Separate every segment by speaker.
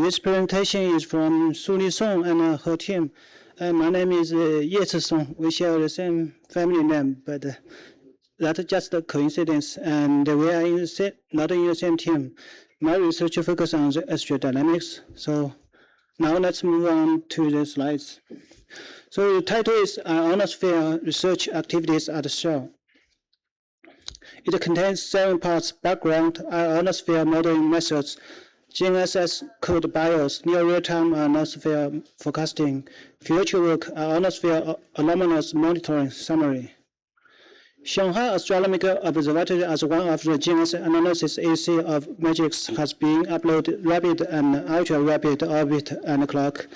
Speaker 1: this presentation is from Shuli Song and her team. My name is Ye Song. We share the same family name, but that's just a coincidence, and we are not in the same team. My research focuses on the astrodynamics. So now let's move on to the slides. So the title is Ionosphere Research Activities at Shell. It contains 7 parts: background, ionosphere modeling methods, GNSS code BIOS, near real-time ionosphere forecasting, future work, ionosphere anomalous monitoring summary. Shanghai Astronomical Observatory as one of the GNSS analysis AC of MAGIX has been uploaded rapid and ultra-rapid orbit and clock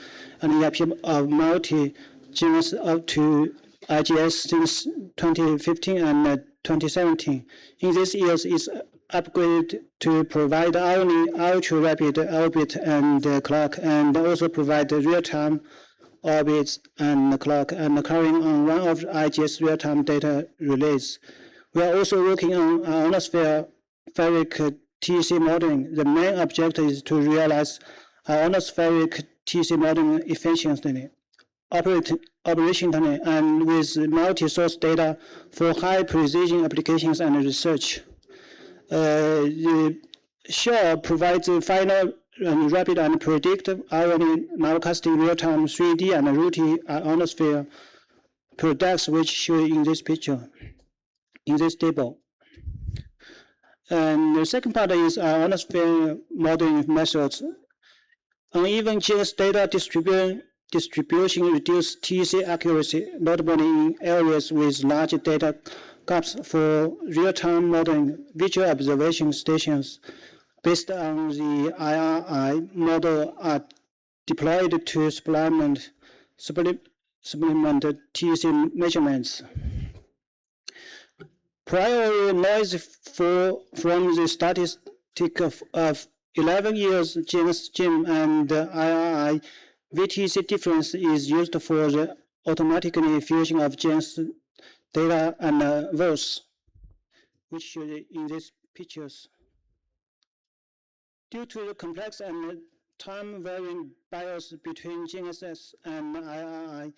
Speaker 1: and EIP of multi-GNSS up to IGS since 2015 and 2017. In these years, it's upgraded to provide only ultra-rapid orbit and clock, and also provide real-time orbits and clock, and carrying on one of the IGS real-time data relays. We are also working on ionosphere ferric TC modeling. The main objective is to realize ionospheric TC modeling efficiently, operationally, and with multi-source data for high-precision applications and research. The Shell provides final rapid and predictive irony nowcasting real-time 3D and routine ionosphere products, which show in this picture, in this table. And the second part is ionosphere modeling methods. Uneven GNSS data distribution reduces TC accuracy, notably in areas with large data gaps. For real-time modeling, visual observation stations based on the IRI model are deployed to supplement TC measurements. Prior noise from the statistic of 11 years GNSS GIM and IRI VTC difference is used for the automatic fusion of GNSS data and VOS, which shown in these pictures. Due to the complex and time-varying BIOS between GNSS and IRI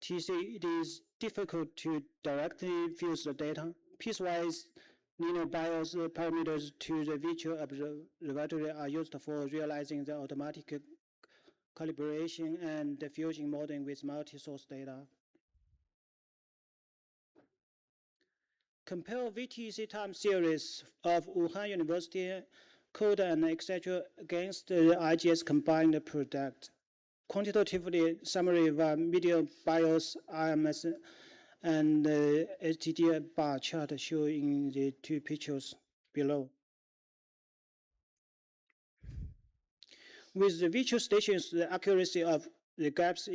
Speaker 1: TC, it is difficult to directly fuse the data. Piecewise linear BIOS parameters to the virtual observatory are used for realizing the automatic calibration and the fusion modeling with multi-source data. Compare VTC time series of Wuhan University code and etc. against the IGS combined product. Quantitatively, summary of medial BIOS, IMS, and STD bar chart shown in the 2 pictures below. With the virtual stations, the accuracy of the gaps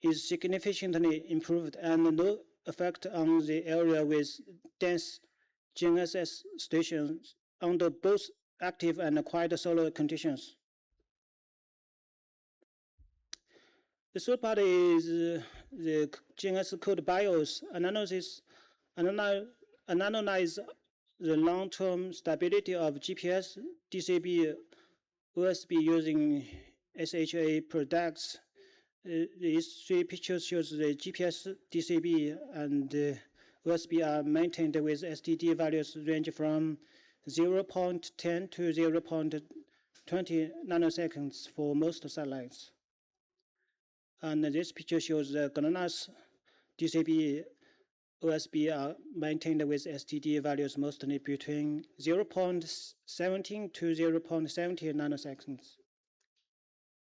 Speaker 1: is significantly improved, and no effect on the area with dense GNSS stations under both active and quiet solar conditions. The third part is the GNSS code BIOS analyze the long-term stability of GPS, DCB, USB using SHA products. These 3 pictures shows the GPS, DCB, and USB are maintained with STD values range from 0.10 to 0.20 nanoseconds for most satellites. And this picture shows the GLONASS, DCB, USB are maintained with STD values mostly between 0.17 to 0.70 nanoseconds.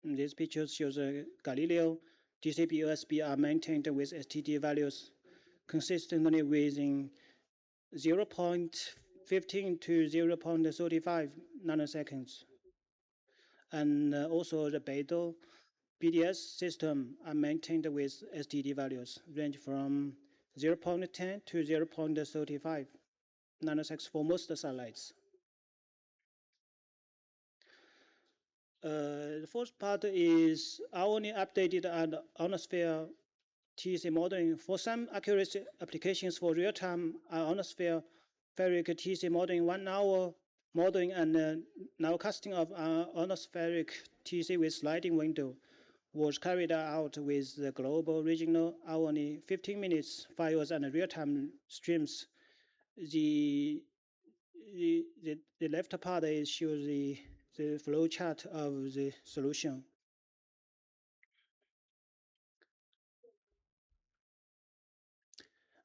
Speaker 1: And this picture shows Galileo, DCB, USB are maintained with STD values consistently within 0.15 to 0.35 nanoseconds. And also the Beidou BDS system are maintained with STD values range from 0.10 to 0.35 nanoseconds for most satellites. The fourth part is only updated and ionosphere TC modeling. For some accuracy applications for real-time ionosphere ferric TC modeling, 1 hour modeling and nowcasting of ionospheric TC with sliding window was carried out with the global regional hourly 15 minutes files and real-time streams. The, the left part is shows the flow chart of the solution.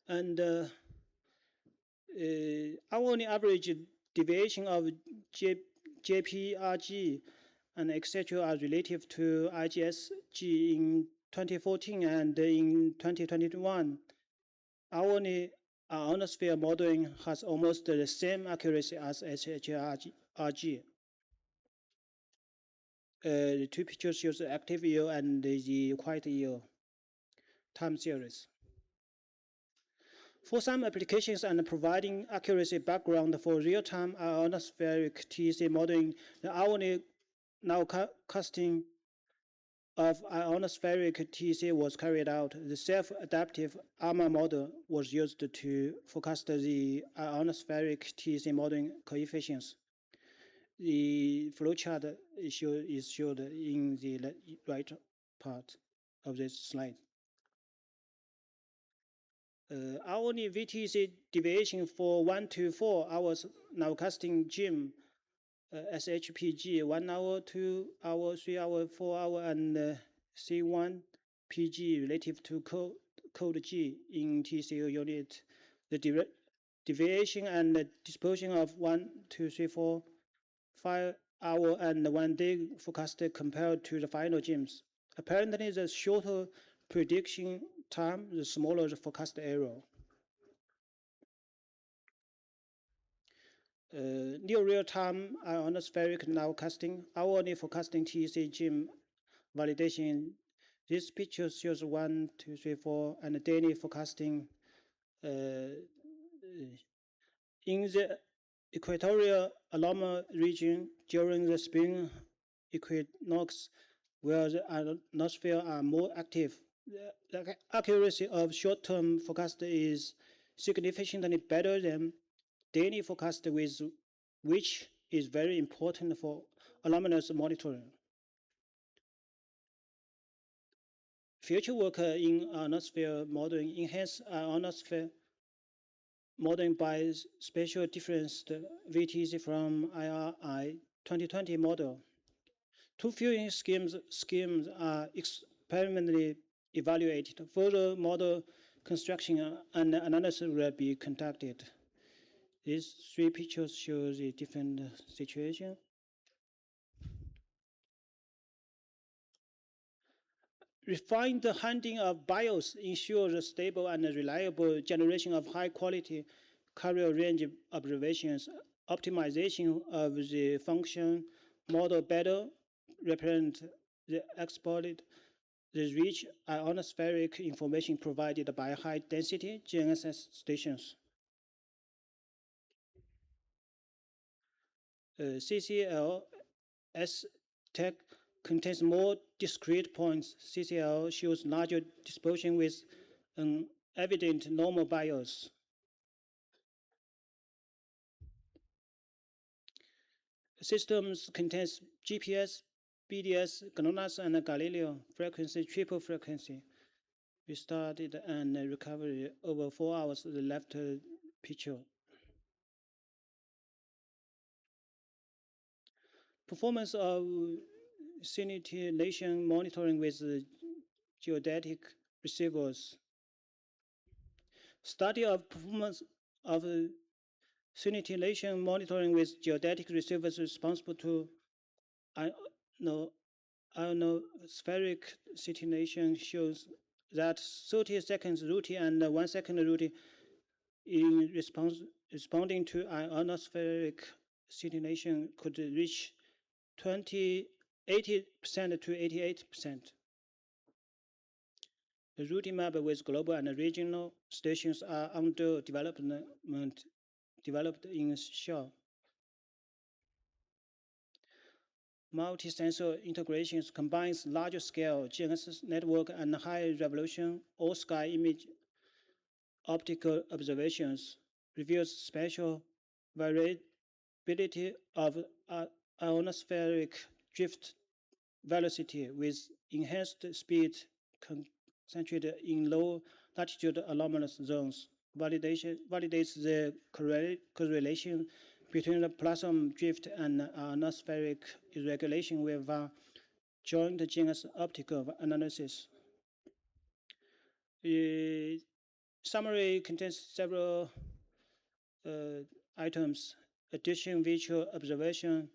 Speaker 1: And hourly average deviation of JPRG and etc. are relative to IGS in 2014 and in 2021. Hourly ionosphere modeling has almost the same accuracy as SHRG. The two pictures shows the active yield and the quiet yield time series. For some applications and providing accuracy background for real-time ionospheric TC modeling, the hourly nowcasting of ionospheric TC was carried out. The self-adaptive ARMA model was used to forecast the ionospheric TC modeling coefficients. The flowchart is showed in the right part of this slide. Hourly VTC deviation for 1 to 4 hours nowcasting GIM, SHPG 1 hour, 2 hour, 3 hour, 4 hour, and C1 PG relative to code G in TCO unit. The deviation and dispersion of 1, 2, 3, 4, 5 hour and 1 day forecasted compared to the final GIMs. Apparently, the shorter prediction time, the smaller the forecast error. Near real-time ionospheric nowcasting, hourly forecasting TC GIM validation. This picture shows 1, 2, 3, 4, and daily forecasting. In the equatorial Aloma region during the spring equinox, where the ionosphere are more active, the accuracy of short-term forecast is significantly better than daily forecast, which is very important for anomalous monitoring. Future work in ionosphere modeling enhance ionosphere modeling by spatial difference VTC from IRI 2020 model. Two viewing schemes are experimentally evaluated. Further model construction and analysis will be conducted. These three pictures show the different situation. Refined handling of BIOS ensures a stable and reliable generation of high-quality carrier range observations. Optimization of the function model better represent the exploited the rich ionospheric information provided by high-density GNSS stations. CCL S-Tech contains more discrete points. CCL shows larger dispersion with an evident normal bias. Systems contains GPS, BDS, GLONASS, and Galileo frequency, triple frequency. We started and recovered over 4 hours. The left picture. Performance of scintillation monitoring with geodetic receivers. Study of performance of scintillation monitoring with geodetic receivers responsible to ionospheric scintillation shows that 30 seconds routine and 1 second routine in responding to ionospheric scintillation could reach 80% to 88%. The routing map with global and regional stations are under developed in Shell. Multi-sensor integrations combines larger scale GNSS network and high resolution all-sky image optical observations, reveals spatial stability of ionospheric drift velocity with enhanced speed concentrated in low latitude anomalous zones. Validates the correlation between the plasma drift and ionospheric irregulation with joint genus optical analysis. The summary contains several items. Addition visual observation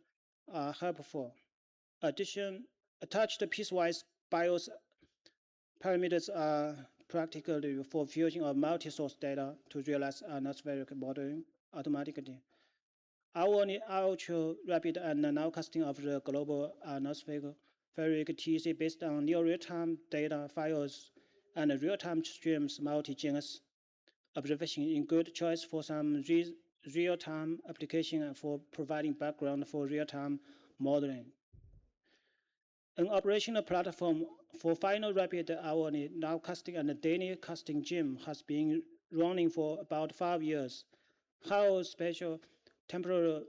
Speaker 1: are helpful. Attached piecewise BIOS parameters are practical for fusing of multi-source data to realize atmospheric modeling automatically. Our ultra-rapid and nowcasting of the global atmospheric TC based on near real-time data files and real-time streams multi-genus observation in good choice for some real-time application and for providing background for real-time modeling. An operational platform for final rapid hourly nowcasting and daily casting gym has been running for about 5 years. How special temporal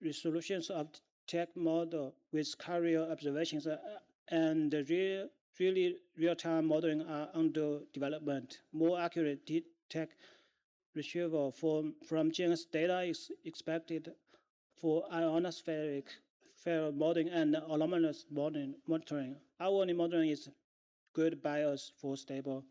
Speaker 1: resolutions of tech model with carrier observations and really real-time modeling are under development. More accurate tech retrieval from genus data is expected for ionospheric modeling and anomalous monitoring. Hourly modeling is good bias for stable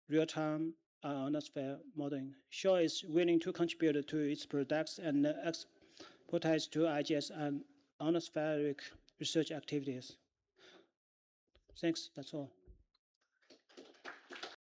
Speaker 1: real-time ionosphere modeling. Shuli is willing to contribute to its products and expertise to IGS and ionospheric research activities. Thanks, that's all.